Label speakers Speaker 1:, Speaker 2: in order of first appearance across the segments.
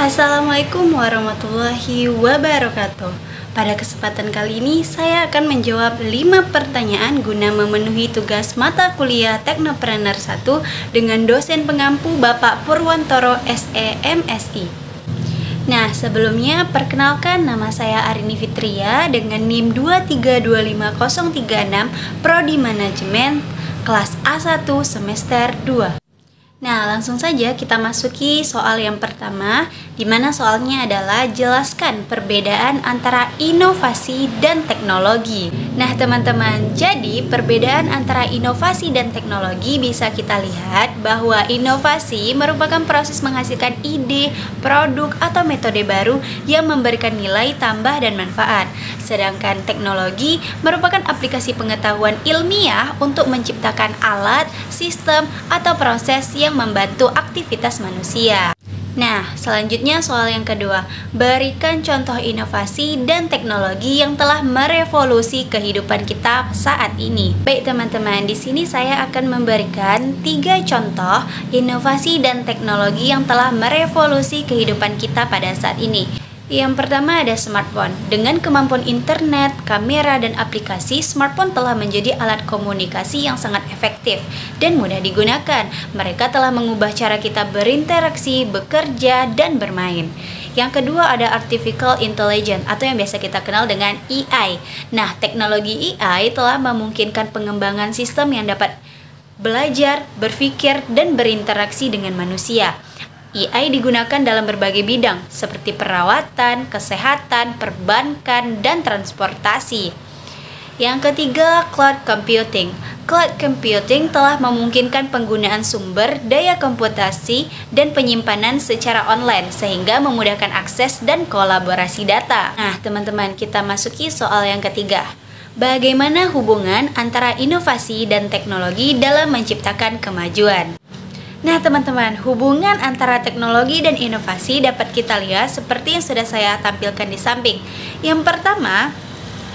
Speaker 1: Assalamualaikum warahmatullahi wabarakatuh. Pada kesempatan kali ini saya akan menjawab 5 pertanyaan guna memenuhi tugas mata kuliah Teknopreneur 1 dengan dosen pengampu Bapak Purwantoro SE MSI. Nah, sebelumnya perkenalkan, nama saya Arini Fitria dengan NIM 2325036 Prodi Manajemen kelas A1 semester 2. Nah, langsung saja kita masuki soal yang pertama, di mana soalnya adalah jelaskan perbedaan antara inovasi dan teknologi. Nah, teman-teman, jadi perbedaan antara inovasi dan teknologi bisa kita lihat bahwa inovasi merupakan proses menghasilkan ide, produk, atau metode baru yang memberikan nilai tambah dan manfaat. Sedangkan teknologi merupakan aplikasi pengetahuan ilmiah untuk menciptakan alat, sistem, atau proses yang membantu aktivitas manusia. Nah, selanjutnya soal yang kedua, berikan contoh inovasi dan teknologi yang telah merevolusi kehidupan kita saat ini. Baik teman-teman, di sini saya akan memberikan 3 contoh inovasi dan teknologi yang telah merevolusi kehidupan kita pada saat ini. Yang pertama ada smartphone. Dengan kemampuan internet, kamera, dan aplikasi, smartphone telah menjadi alat komunikasi yang sangat efektif dan mudah digunakan. Mereka telah mengubah cara kita berinteraksi, bekerja, dan bermain. Yang kedua ada artificial intelligence atau yang biasa kita kenal dengan AI. Nah, teknologi AI telah memungkinkan pengembangan sistem yang dapat belajar, berpikir, dan berinteraksi dengan manusia. AI digunakan dalam berbagai bidang seperti perawatan, kesehatan, perbankan, dan transportasi. Yang ketiga, cloud computing. Cloud computing telah memungkinkan penggunaan sumber daya komputasi dan penyimpanan secara online sehingga memudahkan akses dan kolaborasi data. Nah, teman-teman, kita masuki soal yang ketiga. Bagaimana hubungan antara inovasi dan teknologi dalam menciptakan kemajuan? Nah teman-teman, hubungan antara teknologi dan inovasi dapat kita lihat seperti yang sudah saya tampilkan di samping. Yang pertama,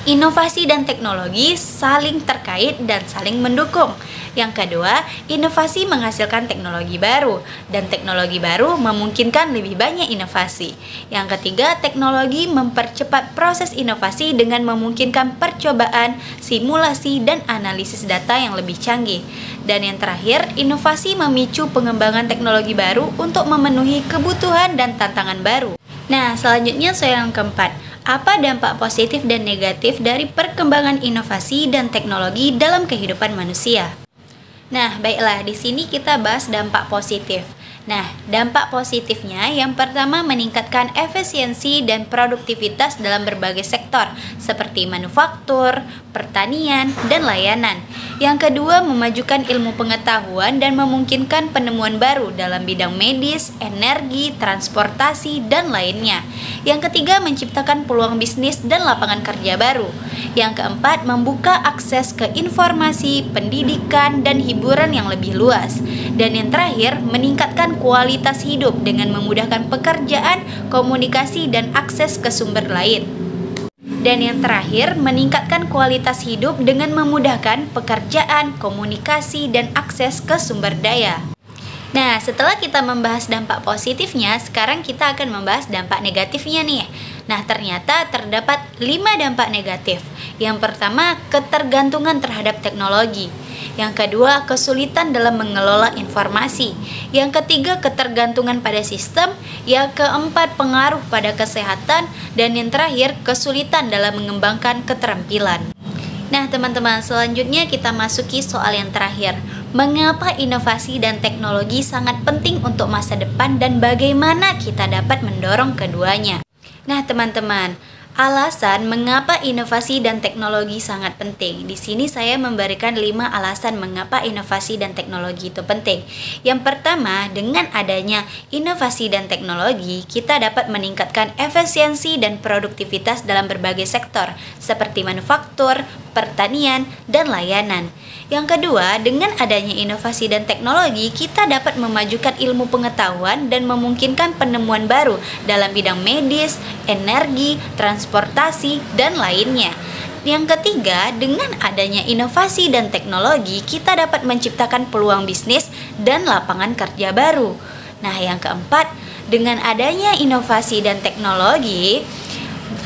Speaker 1: inovasi dan teknologi saling terkait dan saling mendukung. Yang kedua, inovasi menghasilkan teknologi baru, dan teknologi baru memungkinkan lebih banyak inovasi. Yang ketiga, teknologi mempercepat proses inovasi dengan memungkinkan percobaan, simulasi, dan analisis data yang lebih canggih. Dan yang terakhir, inovasi memicu pengembangan teknologi baru untuk memenuhi kebutuhan dan tantangan baru. Nah, selanjutnya soal yang keempat. Apa dampak positif dan negatif dari perkembangan inovasi dan teknologi dalam kehidupan manusia? Nah, baiklah, di sini kita bahas dampak positif. Nah, dampak positifnya yang pertama meningkatkan efisiensi dan produktivitas dalam berbagai sektor seperti manufaktur, pertanian, dan layanan. Yang kedua, memajukan ilmu pengetahuan dan memungkinkan penemuan baru dalam bidang medis, energi, transportasi, dan lainnya. Yang ketiga, menciptakan peluang bisnis dan lapangan kerja baru. Yang keempat, membuka akses ke informasi, pendidikan, dan hiburan yang lebih luas. Dan yang terakhir, meningkatkan kualitas hidup dengan memudahkan pekerjaan, komunikasi, dan akses ke sumber lain. Dan yang terakhir, meningkatkan kualitas hidup dengan memudahkan pekerjaan, komunikasi, dan akses ke sumber daya. Nah, setelah kita membahas dampak positifnya, sekarang kita akan membahas dampak negatifnya nih. Nah, ternyata terdapat 5 dampak negatif. Yang pertama, ketergantungan terhadap teknologi. Yang kedua, kesulitan dalam mengelola informasi. Yang ketiga, ketergantungan pada sistem. Yang keempat, pengaruh pada kesehatan. Dan yang terakhir, kesulitan dalam mengembangkan keterampilan. Nah teman-teman, selanjutnya kita masuki soal yang terakhir. Mengapa inovasi dan teknologi sangat penting untuk masa depan dan bagaimana kita dapat mendorong keduanya? Nah teman-teman, alasan mengapa inovasi dan teknologi sangat penting. Di sini saya memberikan 5 alasan mengapa inovasi dan teknologi itu penting. Yang pertama, dengan adanya inovasi dan teknologi, kita dapat meningkatkan efisiensi dan produktivitas dalam berbagai sektor, seperti manufaktur, pertanian, dan layanan. Yang kedua, dengan adanya inovasi dan teknologi, kita dapat memajukan ilmu pengetahuan dan memungkinkan penemuan baru dalam bidang medis, energi, transportasi, dan lainnya. Yang ketiga, dengan adanya inovasi dan teknologi, kita dapat menciptakan peluang bisnis dan lapangan kerja baru. Nah, yang keempat, dengan adanya inovasi dan teknologi,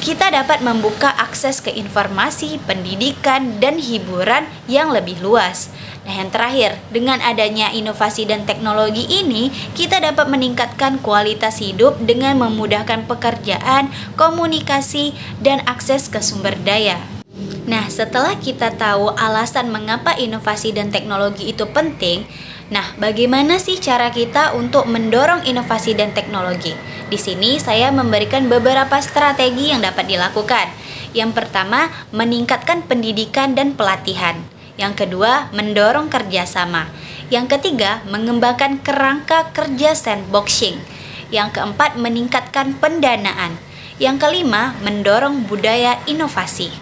Speaker 1: kita dapat membuka akses ke informasi, pendidikan, dan hiburan yang lebih luas. Nah, yang terakhir, dengan adanya inovasi dan teknologi ini, kita dapat meningkatkan kualitas hidup dengan memudahkan pekerjaan, komunikasi, dan akses ke sumber daya. Nah, setelah kita tahu alasan mengapa inovasi dan teknologi itu penting, nah, bagaimana sih cara kita untuk mendorong inovasi dan teknologi? Di sini saya memberikan beberapa strategi yang dapat dilakukan. Yang pertama, meningkatkan pendidikan dan pelatihan. Yang kedua, mendorong kerjasama. Yang ketiga, mengembangkan kerangka kerja sandboxing. Yang keempat, meningkatkan pendanaan. Yang kelima, mendorong budaya inovasi.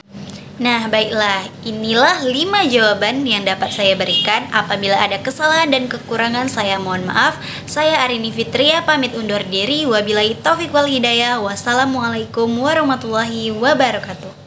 Speaker 1: Nah, baiklah, inilah 5 jawaban yang dapat saya berikan. Apabila ada kesalahan dan kekurangan, saya mohon maaf. Saya Arini Fitria, pamit undur diri. Wabillahi taufiq wal hidayah. Wassalamualaikum warahmatullahi wabarakatuh.